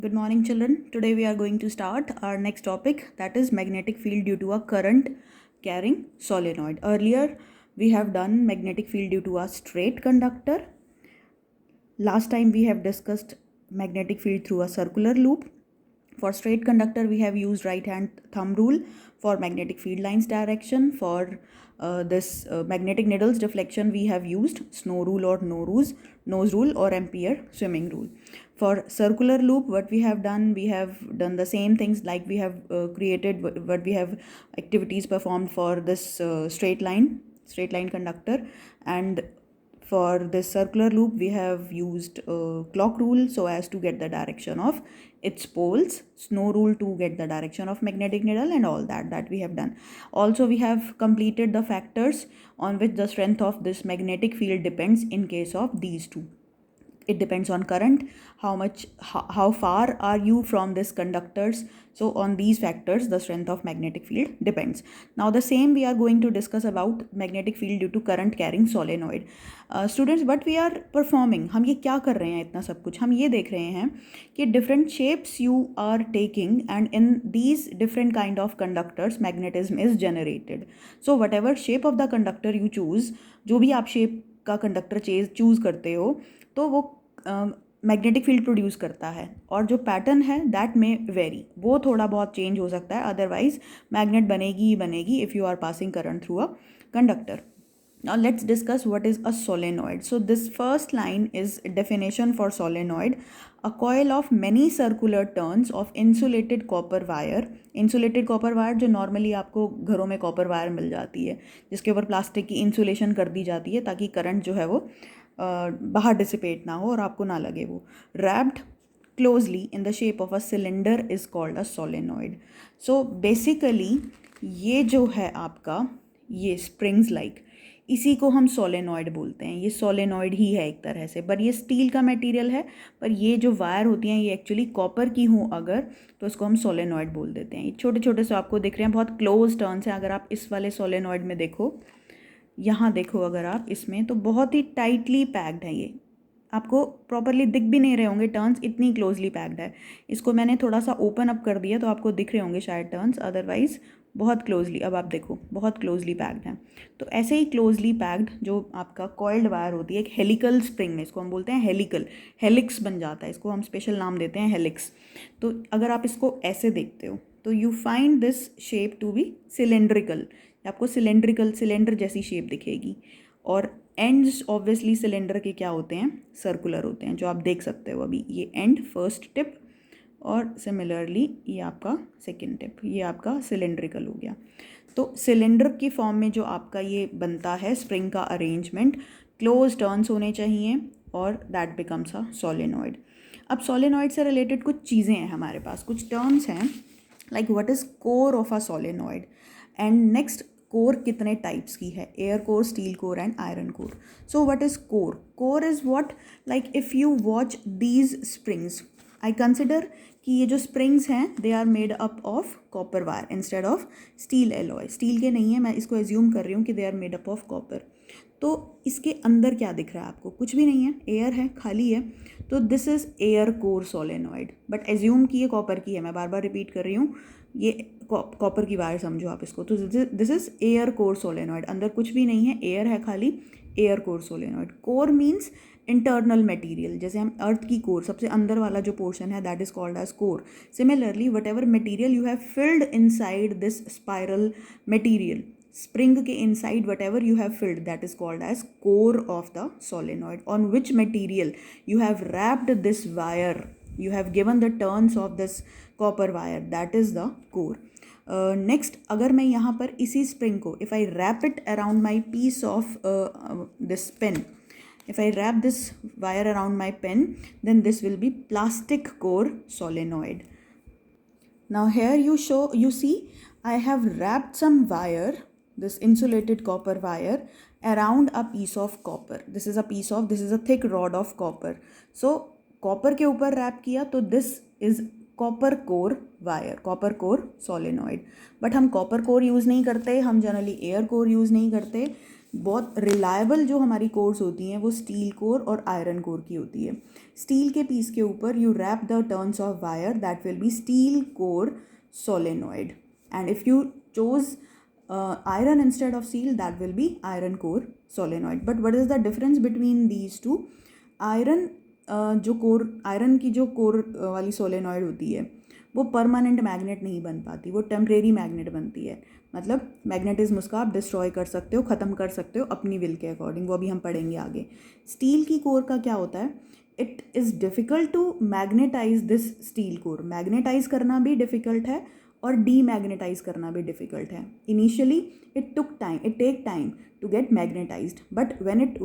Good morning, children. Today we are going to start our next topic, that is magnetic field due to a current carrying solenoid. Earlier we have done magnetic field due to a straight conductor. Last time we have discussed magnetic field through a circular loop. For straight conductor we have used right hand thumb rule. For magnetic field lines direction, for this magnetic needles deflection we have used snow rule or nose rule or ampere swimming rule. For circular loop, what we have done the same things, like we have created what we have activities performed for this straight line conductor, and for this circular loop we have used clock rule so as to get the direction of its poles, snow rule to get the direction of magnetic needle, and all that we have done. Also we have completed the factors on which the strength of this magnetic field depends in case of these two. It depends on current, how far are you from this conductors. So on these factors the strength of magnetic field depends. Now the same we are going to discuss about magnetic field due to current carrying solenoid. Students, what we are performing, हम ये क्या कर रहे हैं, इतना सब कुछ हम ये देख रहे हैं कि different shapes you are taking and in these different kind of conductors magnetism is generated. So whatever shape of the conductor you choose, जो भी आप shape का कंडक्टर चूज़ करते हो तो वो मैग्नेटिक फील्ड प्रोड्यूस करता है, और जो पैटर्न है दैट में वेरी, वो थोड़ा बहुत चेंज हो सकता है, अदरवाइज मैग्नेट बनेगी ही बनेगी if you are passing current through a conductor. Now let's discuss what is a solenoid. So this first line is definition for solenoid: a coil of many circular turns of insulated copper wire. Insulated copper wire जो normally आपको घरों में copper wire मिल जाती है, जिसके ऊपर plastic की insulation कर दी जाती है ताकि करंट जो है वो बाहर डिसिपेट ना हो और आपको ना लगे वो. Wrapped closely in the shape of a cylinder is called a solenoid. So basically ये जो है आपका ये स्प्रिंग्स लाइक, इसी को हम सोलेनॉइड बोलते हैं. ये सोलेनॉइड ही है एक तरह से, पर ये स्टील का मटेरियल है, पर ये जो वायर होती हैं ये एक्चुअली कॉपर की हों अगर, तो इसको हम सोलेनॉइड बोल देते हैं. ये छोटे छोटे से आपको दिख रहे हैं, बहुत क्लोज टर्न्स हैं. अगर आप इस वाले सोलेनॉइड में देखो, यहाँ देखो अगर आप इसमें, तो बहुत ही टाइटली पैक्ड है. ये आपको प्रॉपरली दिख भी नहीं रहे होंगे टर्न्स, इतनी क्लोजली पैक्ड है. इसको मैंने थोड़ा सा ओपन अप कर दिया तो आपको दिख रहे होंगे शायद टर्न्स, अदरवाइज बहुत क्लोजली, अब आप देखो बहुत क्लोजली पैक्ड है. तो ऐसे ही क्लोजली पैक्ड जो आपका कॉइल्ड वायर होती है, एक हेलिकल स्प्रिंग में, इसको हम बोलते हैं हेलिक्स बन जाता है, इसको हम स्पेशल नाम देते हैं हेलिक्स. तो अगर आप इसको ऐसे देखते हो तो you find this shape to be cylindrical. आपको सिलेंडर जैसी शेप दिखेगी, और एंड्स ऑब्वियसली सिलेंडर के क्या होते हैं, सर्कुलर होते हैं, जो आप देख सकते हो अभी. ये एंड फर्स्ट टिप, और सिमिलरली ये आपका सेकेंड टिप, ये आपका सिलेंड्रिकल हो गया. तो सिलेंडर की फॉर्म में जो आपका ये बनता है स्प्रिंग का अरेंजमेंट, क्लोज टर्न्स होने चाहिए, और दैट बिकम्स अ सोलेनॉइड. अब सोलेनॉइड से रिलेटेड कुछ चीज़ें हैं हमारे पास, कुछ टर्म्स हैं, like what is core of a solenoid, and next core कितने टाइप्स की है, air core, steel core and iron core. So what is core? Core is what, like if you watch these springs, I consider कि ये जो springs हैं they are made up of copper wire instead of steel alloy. Steel के नहीं है, मैं इसको assume कर रही हूँ कि they are made up of copper. तो इसके अंदर क्या दिख रहा है आपको? कुछ भी नहीं है, एयर है, खाली है. तो this is air core solenoid, but assume कि ये कॉपर की है. मैं बार बार रिपीट कर रही हूँ, ये कॉपर की वायर समझो आप इसको. तो this is air core solenoid. अंदर कुछ भी नहीं है, एयर है खाली, air core solenoid. Core means internal material. जैसे हम अर्थ की कोर, सबसे अंदर वाला जो पोर्शन है, that is called as core. Similarly whatever material you have filled inside this spiral material, spring के inside whatever you have filled, that is called as core of the solenoid. On which material you have wrapped this wire, you have given the turns of this copper wire, that is the core. Next, अगर मैं यहाँ पर इसी spring को, if I wrap it around my piece of this pen, if I wrap this wire around my pen, then this will be plastic core solenoid. Now here you see I have wrapped some wire, this insulated copper wire, around a piece of copper. This is a thick rod of copper. So copper के ऊपर rap किया, तो this is copper core wire, copper core solenoid. But हम copper core use नहीं करते, हम generally air core use नहीं करते. बहुत रिलायबल जो हमारी कोर्स होती हैं वो स्टील कोर और आयरन कोर की होती है. स्टील के पीस के ऊपर you wrap the turns of wire, that will B steel core solenoid, and if you chose iron instead of steel, that will be iron core solenoid. But what is the difference between these two? Iron जो core, iron की जो core वाली solenoid होती है वो permanent magnet नहीं बन पाती, वो टेम्परेरी मैग्नेट बनती है. मतलब मैग्नेटिज्म उसका आप डिस्ट्रॉय कर सकते हो, ख़त्म कर सकते हो अपनी विल के अकॉर्डिंग, वो अभी हम पढ़ेंगे आगे. स्टील की कोर का क्या होता है, it is difficult to magnetize this steel core. Magnetize करना भी डिफ़िकल्ट है और डीमैग्नेटाइज करना भी डिफ़िकल्ट है. Initially it take time to get magnetized, but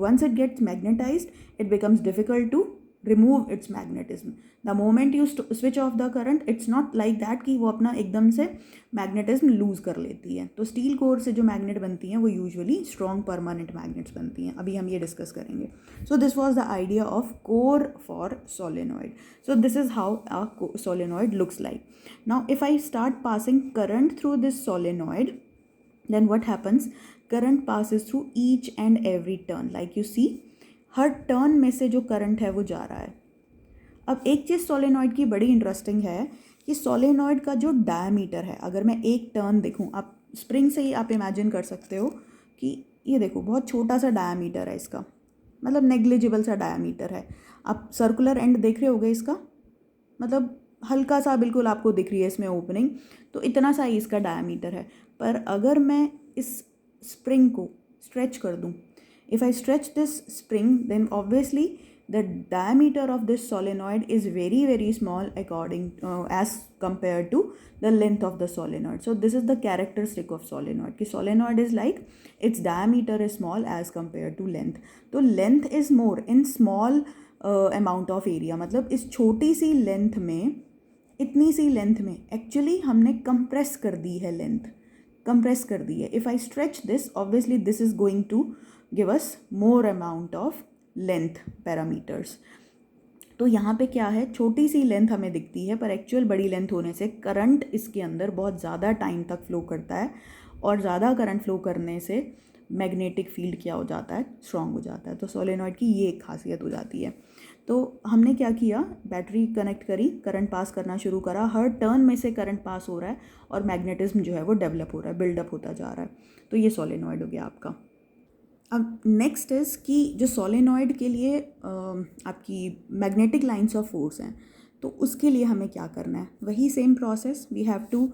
once it gets magnetized, it becomes difficult to remove its magnetism. The moment you switch off the current, it's not like that कि वो अपना एकदम से magnetism loose कर लेती है. तो steel core से जो मैग्नेट बनती हैं वो यूजुअली स्ट्रॉन्ग परमानेंट मैग्नेट्स बनती हैं. अभी हम ये डिस्कस करेंगे. So this was the idea of core for solenoid. So this is how a solenoid looks like. Now if I start passing current through this solenoid, then what happens, current passes through each and every turn. Like you see, her turn में से जो current है वो जा रहा है. अब एक चीज़ सोलेनॉइड की बड़ी इंटरेस्टिंग है कि सोलेनॉइड का जो डायमीटर है, अगर मैं एक टर्न देखूँ, आप स्प्रिंग से ही आप इमेजिन कर सकते हो कि ये देखो बहुत छोटा सा डायमीटर है इसका, मतलब नेग्लिजिबल सा डायमीटर है. आप सर्कुलर एंड देख रहे होगे इसका, मतलब हल्का सा बिल्कुल आपको दिख रही है इसमें ओपनिंग, तो इतना सा ही इसका डायमीटर है. पर अगर मैं इस स्प्रिंग को स्ट्रेच कर दूं, if I stretch this spring, then obviously the diameter of this solenoid is very very small according as compare to the length of the solenoid. So this is the characteristic of solenoid कि solenoid is like its diameter is small as compare to length. तो length is more in small amount of area. मतलब इस छोटी सी length में, इतनी सी length में एक्चुअली हमने कंप्रेस कर दी है, लेंथ कंप्रेस कर दी है. If I stretch this, obviously this is going to give us more amount of length parameters. तो यहाँ पे क्या है, छोटी सी लेंथ हमें दिखती है पर एक्चुअल बड़ी लेंथ होने से करंट इसके अंदर बहुत ज़्यादा टाइम तक फ्लो करता है, और ज़्यादा करंट फ्लो करने से मैग्नेटिक फील्ड क्या हो जाता है, स्ट्रॉन्ग हो जाता है. तो सोलेनॉइड की ये एक खासियत हो जाती है. तो हमने क्या किया, बैटरी कनेक्ट करी, करंट पास करना शुरू करा, हर टर्न में से करंट पास हो रहा है और मैग्नेटिज्म जो है वो डेवलप हो रहा है, बिल्डअप होता जा रहा है. तो ये सोलेनॉइड हो गया आपका. अब नेक्स्ट इज़ कि जो सोलेनॉइड के लिए आपकी मैग्नेटिक लाइंस ऑफ फोर्स हैं, तो उसके लिए हमें क्या करना है, वही same process. We have to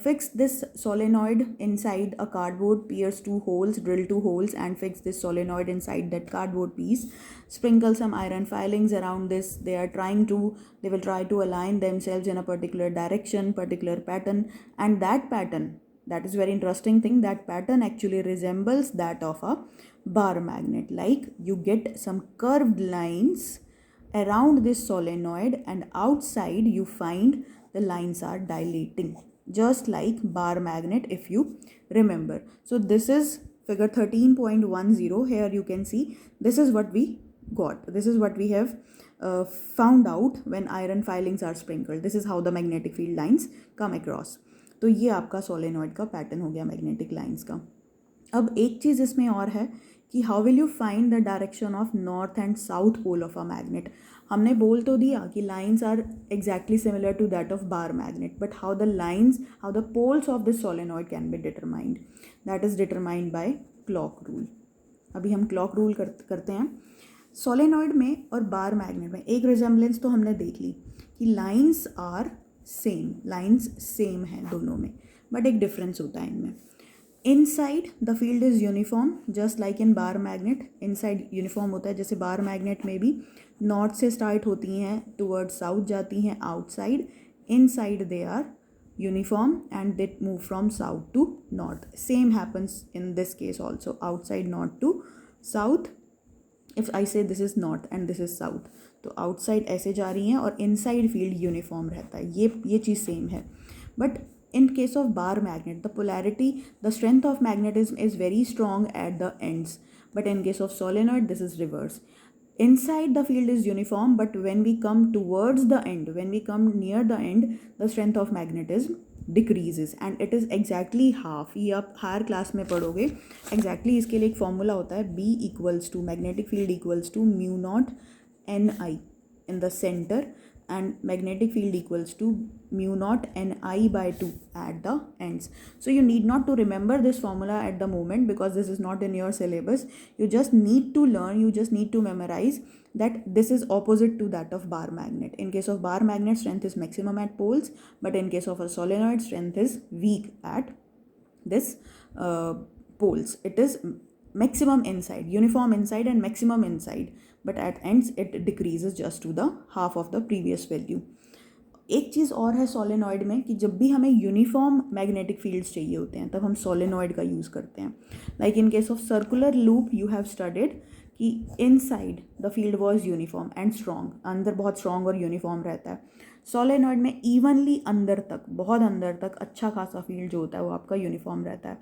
fix this solenoid inside a cardboard, pierce 2 holes, drill 2 holes and fix this solenoid inside that cardboard piece. Sprinkle some iron filings around this. They will try to align themselves in a particular direction, particular pattern, and that pattern, that is very interesting thing, that pattern actually resembles that of a bar magnet. Like you get some curved lines around this solenoid and outside you find the lines are dilating, just like bar magnet if you remember. So this is figure 13.10. Here you can see this is what we got. This is what we have found out when iron filings are sprinkled. This is how the magnetic field lines come across. तो ये आपका solenoid का pattern हो गया magnetic lines का. अब एक चीज़ इसमें और है कि how will you find the direction of north and south pole of a magnet. हमने बोल तो दिया कि lines are exactly similar to that of bar magnet, but how the poles of this solenoid can be determined, that is determined by clock rule. अभी हम clock rule करते हैं. Solenoid में और बार मैग्नेट में एक रिजेम्बलेंस तो हमने देख ली कि lines are same, lines same हैं दोनों में, बट एक डिफरेंस होता है इनमें. Inside the field is uniform just like in bar magnet. Inside uniform होता है, जैसे बार मैग्नेट में भी नॉर्थ से स्टार्ट होती हैं टूवर्ड साउथ जाती हैं outside. Inside they are uniform and they move from south to north. Same happens in this case also, outside north to south. If I say this is north and this is south, तो outside ऐसे जा रही हैं और inside field uniform रहता है. ये चीज़ same है. But in case of bar magnet, the polarity, the strength of magnetism is very strong at the ends. But in case of solenoid, this is reverse. Inside the field is uniform, but when we come towards the end, when we come near the end, the strength of magnetism decreases and it is exactly half. ये आप higher class में पढ़ोगे. exactly इसके लिए एक formula होता है, B equals to magnetic field equals to mu naught Ni. in the center, and magnetic field equals to mu naught Ni by 2 at the ends. So you need not to remember this formula at the moment because this is not in your syllabus. You just need to learn, you just need to memorize that this is opposite to that of bar magnet. In case of bar magnet, strength is maximum at poles, but in case of a solenoid, strength is weak at this poles. It is maximum inside, uniform inside and maximum inside, but at ends it decreases just to the half of the previous value. एक चीज़ और है solenoid में कि जब भी हमें uniform magnetic fields चाहिए होते हैं तब हम सोलेनॉइड का यूज़ करते हैं. Like in case of circular loop you have studied कि inside the field was uniform and strong, अंदर बहुत स्ट्रॉन्ग और यूनिफॉर्म रहता है. सोलेनॉइड में इवनली अंदर तक, बहुत अंदर तक अच्छा खासा फील्ड जो होता है वो आपका यूनिफॉर्म रहता है.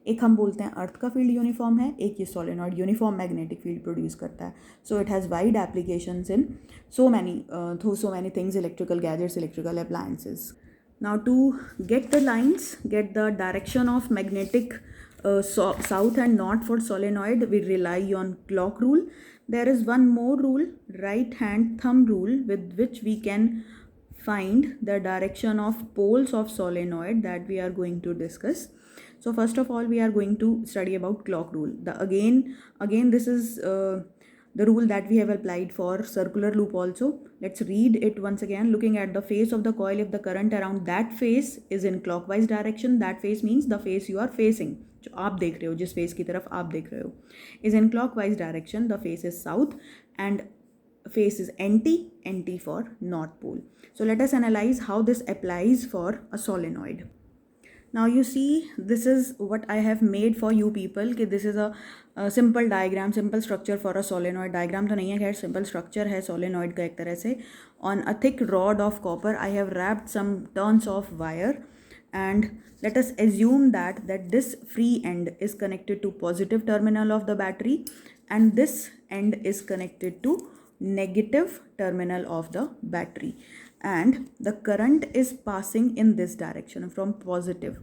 एक हम बोलते हैं अर्थ का फील्ड यूनिफॉर्म है, एक ये solenoid uniform magnetic field produce करता है. So it has wide applications in so many things, electrical gadgets, electrical appliances. Now to get the lines, get the direction of magnetic south and north for solenoid, we rely on clock rule. There is one more rule, right hand thumb rule, with which we can find the direction of poles of solenoid that we are going to discuss. So first of all we are going to study about clock rule. Again this is the rule that we have applied for circular loop also. Let's read it once again. Looking at the face of the coil, if the current around that face is in clockwise direction, that face means the face you are facing, जो आप देख रहे हो, जिस face की तरफ आप देख रहे हो, is in clockwise direction, the face is south and face is NT for north pole. So let us analyze how this applies for a solenoid. Now you see, this is what I have made for you people कि this is a simple diagram, simple structure for a solenoid. Diagram तो नहीं है, खैर simple structure है solenoid का एक तरह से. On a thick rod of copper I have wrapped some turns of wire, and let us assume that this free end is connected to positive terminal of the battery and this end is connected to negative terminal of the battery, and the current is passing in this direction from positive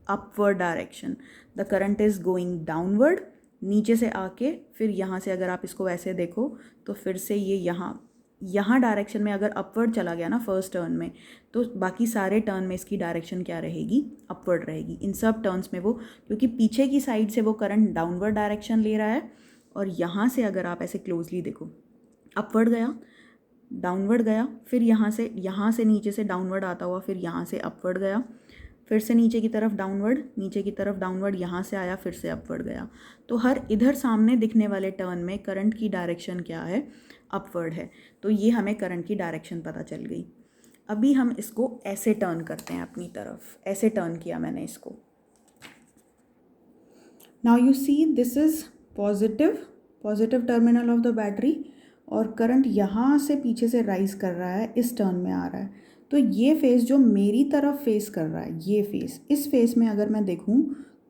upward direction. The current is going downward, नीचे से आके फिर यहाँ से अगर आप इसको वैसे देखो तो फिर से ये यहाँ डायरेक्शन में अगर अपवर्ड चला गया ना फर्स्ट टर्न में, तो बाकी सारे टर्न में इसकी डायरेक्शन क्या रहेगी, अपवर्ड रहेगी. इन सब टर्न्स में वो, क्योंकि पीछे की साइड से वो करंट डाउनवर्ड डायरेक्शन ले रहा है, और यहाँ से अगर आप ऐसे क्लोजली देखो, अपवर्ड गया, डाउनवर्ड गया, फिर यहाँ से नीचे से डाउनवर्ड आता हुआ फिर यहाँ से अपवर्ड गया, फिर से नीचे की तरफ डाउनवर्ड, यहाँ से आया, फिर से अपवर्ड गया. तो हर इधर सामने दिखने वाले टर्न में करंट की डायरेक्शन क्या है, अपवर्ड है. तो ये हमें करंट की डायरेक्शन पता चल गई. अभी हम इसको ऐसे टर्न करते हैं अपनी तरफ, ऐसे टर्न किया मैंने इसको. Now you see this is positive terminal of the battery, और करंट यहाँ से पीछे से राइज कर रहा है, इस टर्न में आ रहा है. तो ये फेस जो मेरी तरफ फेस कर रहा है, ये फेस, इस फेस में अगर मैं देखूँ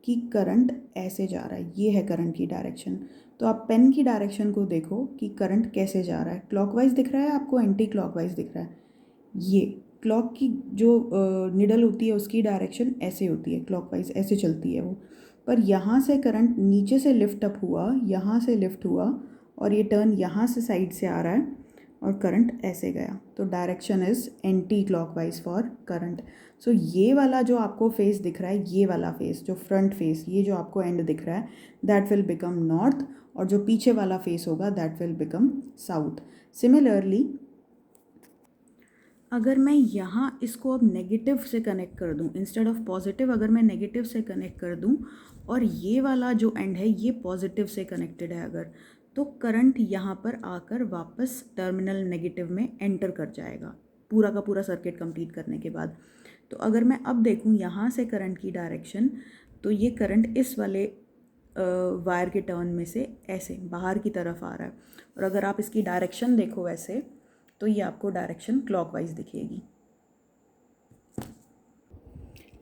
कि करंट ऐसे जा रहा है, ये है करंट की डायरेक्शन. तो आप पेन की डायरेक्शन को देखो कि करंट कैसे जा रहा है. क्लॉकवाइज दिख रहा है आपको, एंटी क्लॉकवाइज दिख रहा है. ये क्लॉक की जो निडल होती है उसकी डायरेक्शन ऐसे होती है, क्लॉकवाइज ऐसे चलती है वो. पर यहाँ से करंट नीचे से लिफ्ट अप हुआ, यहाँ से लिफ्ट हुआ, और ये टर्न यहाँ से साइड से आ रहा है और करंट ऐसे गया. तो direction is anti clockwise for current. So ये वाला जो आपको फेस दिख रहा है, ये वाला फेस जो फ्रंट फेस, ये जो आपको एंड दिख रहा है, दैट विल बिकम नॉर्थ, और जो पीछे वाला फेस होगा that will become south. Similarly अगर मैं यहाँ इसको अब नेगेटिव से कनेक्ट कर दूँ, इंस्टेड ऑफ पॉजिटिव अगर मैं नेगेटिव से कनेक्ट कर दूँ, और ये वाला जो एंड है ये पॉजिटिव से कनेक्टेड है अगर, तो करंट यहाँ पर आकर वापस टर्मिनल नेगेटिव में एंटर कर जाएगा पूरा का पूरा सर्किट कंप्लीट करने के बाद. तो अगर मैं अब देखूँ यहाँ से करंट की डायरेक्शन, तो ये करंट इस वाले वायर के टर्न में से ऐसे बाहर की तरफ आ रहा है, और अगर आप इसकी डायरेक्शन देखो वैसे, तो ये आपको डायरेक्शन क्लॉकवाइज दिखेगी.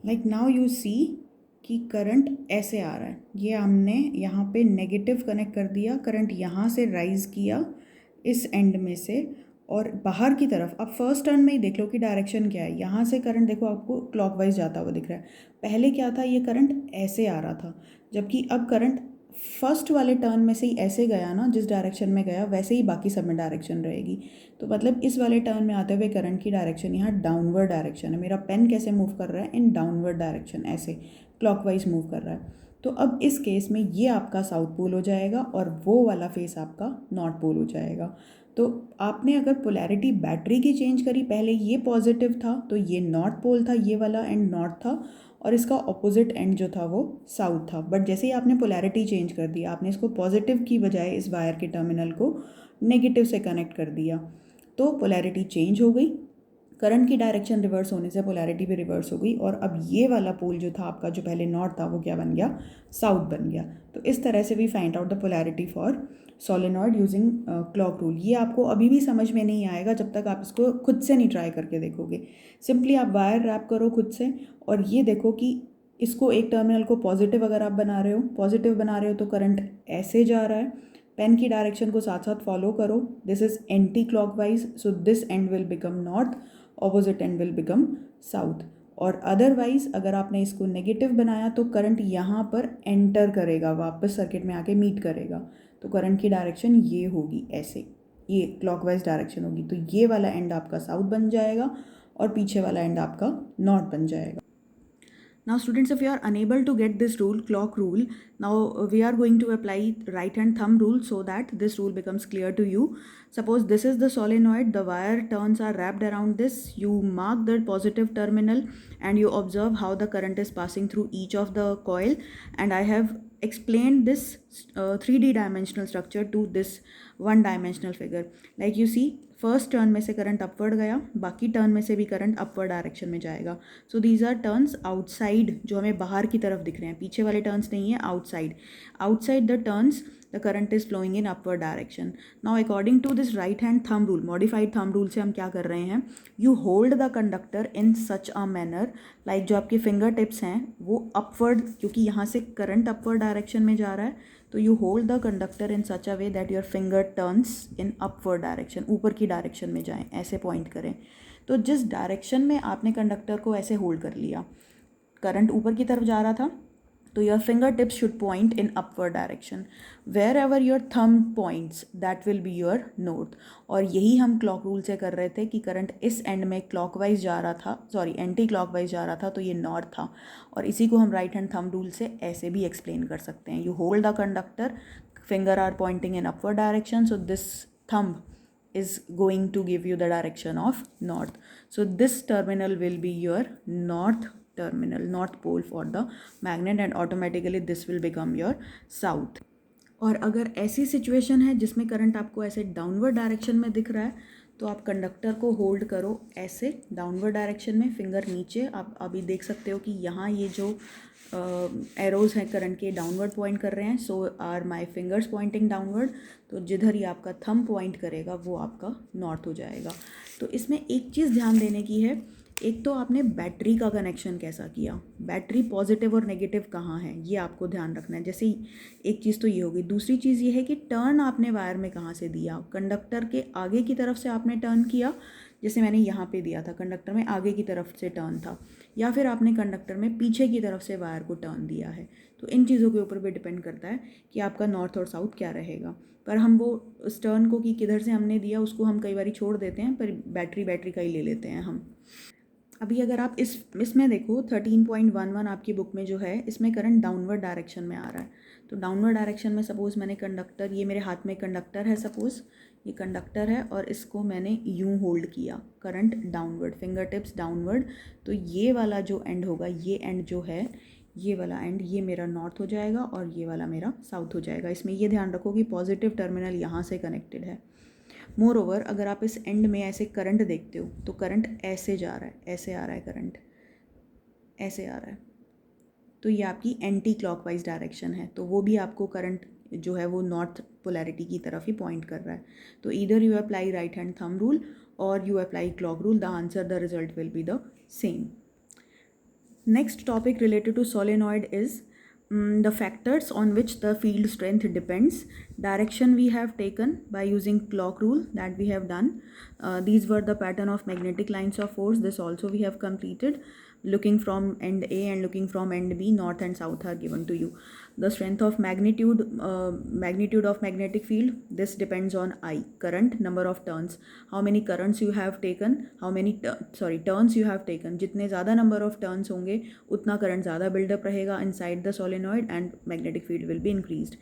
लाइक नाउ यू सी कि करंट ऐसे आ रहा है, ये हमने यहाँ पे नेगेटिव कनेक्ट कर दिया, करंट यहाँ से राइज किया इस एंड में से और बाहर की तरफ. अब फर्स्ट टर्न में ही देख लो कि डायरेक्शन क्या है, यहाँ से करंट देखो आपको क्लॉकवाइज जाता हुआ दिख रहा है. पहले क्या था, ये करंट ऐसे आ रहा था, जबकि अब करंट फर्स्ट वाले टर्न में से ही ऐसे गया ना, जिस डायरेक्शन में गया वैसे ही बाकी सब में डायरेक्शन रहेगी। तो मतलब इस वाले टर्न में आते हुए करंट की डायरेक्शन यहाँ डाउनवर्ड डायरेक्शन है। मेरा पेन कैसे मूव कर रहा है, इन डाउनवर्ड डायरेक्शन, ऐसे क्लॉकवाइज मूव कर रहा है। तो अब इस केस में ये आपका साउथ पोल हो जाएगा और वो वाला फेस आपका नॉर्थ पोल हो जाएगा। तो आपने अगर पोलैरिटी बैटरी की चेंज करी, पहले ये पॉजिटिव था तो ये नॉर्थ पोल था, ये वाला एंड नॉर्थ था, और इसका ऑपोजिट एंड जो था वो साउथ था। बट जैसे ही आपने पोलैरिटी चेंज कर दिया, आपने इसको पॉजिटिव की बजाय इस वायर के टर्मिनल को नेगेटिव से कनेक्ट कर दिया, तो पोलैरिटी चेंज हो गई। करंट की डायरेक्शन रिवर्स होने से पोलैरिटी भी रिवर्स हो गई, और अब ये वाला पोल जो था आपका, जो पहले नॉर्थ था, वो क्या बन गया, साउथ बन गया। तो इस तरह से we find out the polarity for solenoid using clock rule. ये आपको अभी भी समझ में नहीं आएगा जब तक आप इसको खुद से नहीं ट्राई करके देखोगे। सिंपली आप वायर रैप करो खुद से, और ये देखो कि इसको एक टर्मिनल को पॉजिटिव अगर आप बना रहे हो, पॉजिटिव बना रहे हो तो करंट ऐसे जा रहा है। पेन की डायरेक्शन को साथ साथ फॉलो करो। This is anti clockwise, so this and will become north, opposite and will become south. और अदरवाइज अगर आपने इसको नेगेटिव बनाया तो करंट यहाँ पर एंटर करेगा, वापस सर्किट में आके मीट करेगा। तो करंट की डायरेक्शन ये होगी, ऐसे ये क्लॉकवाइज डायरेक्शन होगी। तो ये वाला एंड आपका साउथ बन जाएगा और पीछे वाला एंड आपका नॉर्थ बन जाएगा। Now students, if you are unable to get this rule, clock rule, now we are going to apply right hand thumb rule so that this rule becomes clear to you. Suppose this is the solenoid, the wire turns are wrapped around this. You mark the positive terminal and you observe how the current is passing through each of the coil. And I have explained this 3D dimensional structure to this one dimensional figure. Like you see, first turn में से current upward गया, बाकी turn में से भी current upward direction में जाएगा। So these are turns outside, जो हमें बाहर की तरफ दिख रहे हैं, पीछे वाले टर्न्स नहीं है, outside. Outside the turns the current is flowing in upward direction. Now according to this right hand thumb rule, modified thumb rule से हम क्या कर रहे हैं, you hold the conductor in such a manner, like जो आपके finger tips हैं वो अपवर्ड, क्योंकि यहाँ से करंट अपवर्ड डायरेक्शन में जा रहा है, तो you hold the conductor in such a way that your finger turns in upward direction, ऊपर की डायरेक्शन में जाएं, ऐसे पॉइंट करें। तो जिस डायरेक्शन में आपने कंडक्टर को ऐसे होल्ड कर लिया, करंट ऊपर की तरफ जा रहा था, तो your finger tips should point in upward direction. Wherever your thumb points that will be your north. और यही हम क्लॉक रूल से कर रहे थे कि करंट इस एंड में क्लॉकवाइज जा रहा था, सॉरी एंटी क्लॉकवाइज जा रहा था, तो ये नॉर्थ था। और इसी को हम राइट हैंड थंब रूल से ऐसे भी एक्सप्लेन कर सकते हैं, you hold the conductor, finger are pointing in upward direction, so this thumb is going to give you the direction of north. So this terminal will be your north terminal, north pole for the magnet, and automatically this will become your south. और अगर ऐसी situation है जिसमें current आपको ऐसे downward direction में दिख रहा है, तो आप कंडक्टर को होल्ड करो ऐसे डाउनवर्ड डायरेक्शन में, फिंगर नीचे। आप अभी देख सकते हो कि यहाँ ये जो एरोज़ हैं करंट के डाउनवर्ड पॉइंट कर रहे हैं, so are my fingers pointing downward. तो जिधर ही आपका थंब पॉइंट करेगा वो आपका नॉर्थ हो जाएगा। तो इसमें एक चीज़ ध्यान देने की है, एक तो आपने बैटरी का कनेक्शन कैसा किया, बैटरी पॉजिटिव और नेगेटिव कहाँ है, ये आपको ध्यान रखना है। जैसे एक चीज़ तो ये होगी, दूसरी चीज़ ये है कि टर्न आपने वायर में कहाँ से दिया। कंडक्टर के आगे की तरफ से आपने टर्न किया, जैसे मैंने यहाँ पे दिया था, कंडक्टर में आगे की तरफ से टर्न था, या फिर आपने कंडक्टर में पीछे की तरफ से वायर को टर्न दिया है। तो इन चीज़ों के ऊपर भी डिपेंड करता है कि आपका नॉर्थ और साउथ क्या रहेगा। पर हम वो उस टर्न को कि किधर से हमने दिया उसको हम कई बार छोड़ देते हैं, पर बैटरी का ही ले लेते हैं हम। अभी अगर आप इसमें देखो 13.11 आपकी बुक में जो है, इसमें करंट डाउनवर्ड डायरेक्शन में आ रहा है। तो डाउनवर्ड डायरेक्शन में सपोज़ मैंने कंडक्टर, ये मेरे हाथ में कंडक्टर है, सपोज़ ये कंडक्टर है और इसको मैंने यूं होल्ड किया, current downward, finger tips downward. तो ये वाला जो एंड होगा, ये एंड जो है, ये वाला एंड, ये मेरा नॉर्थ हो जाएगा और ये वाला मेरा साउथ हो जाएगा। इसमें ये ध्यान रखो कि पॉजिटिव टर्मिनल यहाँ से कनेक्टेड है। मोर ओवर अगर आप इस एंड में ऐसे करंट देखते हो तो करंट ऐसे जा रहा है, ऐसे आ रहा है करंट, ऐसे आ रहा है, तो ये आपकी एंटी क्लॉकवाइज डायरेक्शन है। तो वो भी आपको करंट जो है वो नॉर्थ पोलैरिटी की तरफ ही पॉइंट कर रहा है। तो either you apply right hand thumb rule और you apply clock rule, the answer, the result will be the same. Next topic related to solenoid is the factors on which the field strength depends. Direction we have taken by using clock rule, that we have done. These were the pattern of magnetic lines of force. This also we have completed. Looking from end A and looking from end B, north and south are given to you. The strength of magnitude of magnetic field, this depends on I, current, number of turns, how many currents you have taken, how many turns you have taken. जितने ज़्यादा number of turns होंगे उतना current ज़्यादा build up रहेगा inside the solenoid and magnetic field will be increased.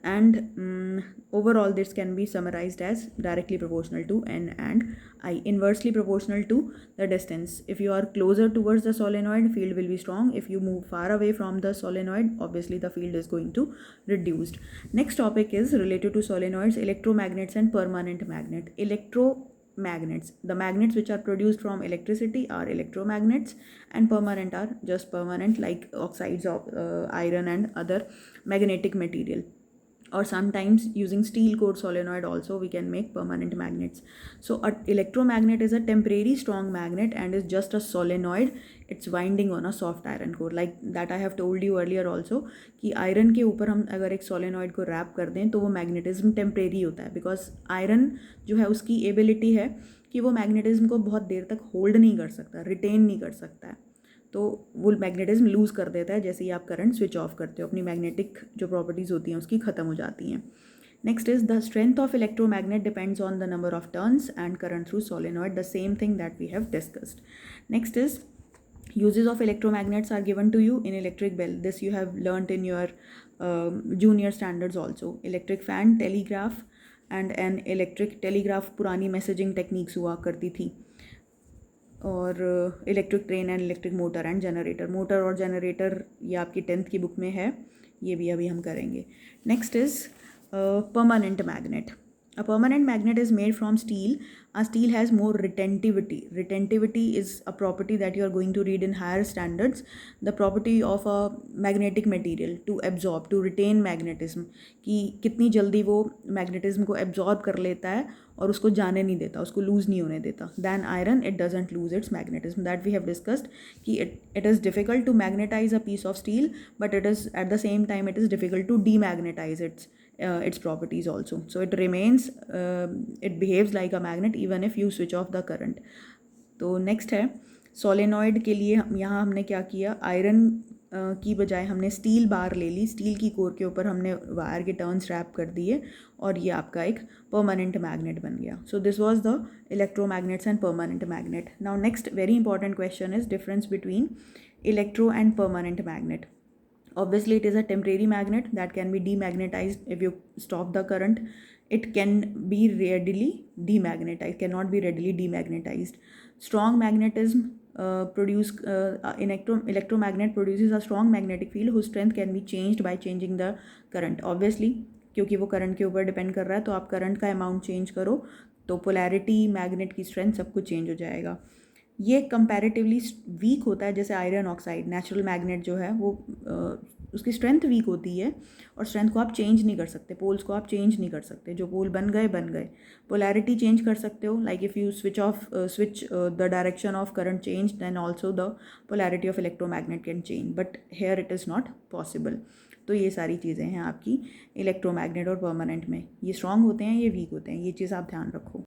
And overall this can be summarized as directly proportional to N and I, inversely proportional to the distance. If you are closer towards the solenoid, field will be strong. If you move far away from the solenoid, obviously the field is going to reduced. Next topic is related to solenoids, electromagnets and permanent magnet. Electromagnets, the magnets which are produced from electricity are electromagnets, and permanent are just permanent, like oxides of iron and other magnetic material. Or sometimes using steel core solenoid also we can make permanent magnets. So an electromagnet is a temporary strong magnet and is just a solenoid. It's winding on a soft iron core, like that I have told you earlier also कि iron के ऊपर हम अगर एक solenoid को rap कर दें तो वो मैग्नेटिज्म टेम्परेरी होता है, बिकॉज आयरन जो है उसकी एबिलिटी है कि वो मैग्नेटिज्म को बहुत देर तक होल्ड नहीं कर सकता, रिटेन नहीं कर सकता है, तो वो मैग्नेटिज्म लूज़ कर देता है जैसे ही आप करंट स्विच ऑफ करते हो, अपनी मैग्नेटिक जो प्रॉपर्टीज़ होती हैं उसकी ख़त्म हो जाती हैं. Next is the strength of electromagnet depends on the number of turns and current through solenoid, the same thing that we have discussed. Next is uses of electromagnets are given to you in electric bell. This you have learnt in your junior standards also. Electric fan, telegraph and an electric telegraph पुरानी messaging techniques हुआ करती थी. और electric train and electric motor and generator. Motor और generator ये आपकी 10th की book में है, ये भी अभी हम करेंगे. Next is permanent magnet. A permanent magnet is made from steel. A steel has more retentivity. Retentivity is a property that you are going to read in higher standards. The property of a magnetic material to absorb, to retain magnetism, कि कितनी जल्दी वो magnetism को absorb कर लेता है और उसको जाने नहीं देता, उसको लूज़ नहीं होने देता. Than iron, it doesn't lose its magnetism. That we have discussed कि it is difficult to magnetize a piece of steel, but it is at the same time it is difficult to demagnetize its properties also. So it remains, it behaves like a magnet even if you switch off the current. तो next है solenoid के लिए यहाँ हमने क्या किया, iron की बजाय हमने स्टील बार ले ली, स्टील की कोर के ऊपर हमने वायर के टर्न्स रैप कर दिए और ये आपका एक परमानेंट मैग्नेट बन गया. So this was the electromagnets and permanent magnet. Now next very important question is difference between electro and permanent magnet. Obviously, it is a temporary magnet that can be demagnetized if you stop the current. It can be readily demagnetized, cannot be readily demagnetized. Strong magnetism electromagnet produces a strong magnetic field whose strength can be changed by changing the current. Obviously, क्योंकि वो current के ऊपर depend कर रहा है, तो आप current का अमाउंट चेंज करो तो पोलैरिटी, मैग्नेट की स्ट्रेंथ सब कुछ चेंज हो जाएगा. ये कंपैरेटिवली वीक होता है, जैसे आयरन ऑक्साइड नेचुरल मैग्नेट जो है वो उसकी स्ट्रेंथ वीक होती है और स्ट्रेंथ को आप चेंज नहीं कर सकते, पोल्स को आप चेंज नहीं कर सकते, जो पोल बन गए. पोलैरिटी चेंज कर सकते हो, like if you switch the direction of current change then also the polarity of electromagnet can change, but here it is not possible. तो ये सारी चीज़ें हैं आपकी इलेक्ट्रोमैग्नेट और परमानेंट में. ये स्ट्रॉन्ग होते हैं, ये वीक होते हैं, ये चीज़ आप ध्यान रखो.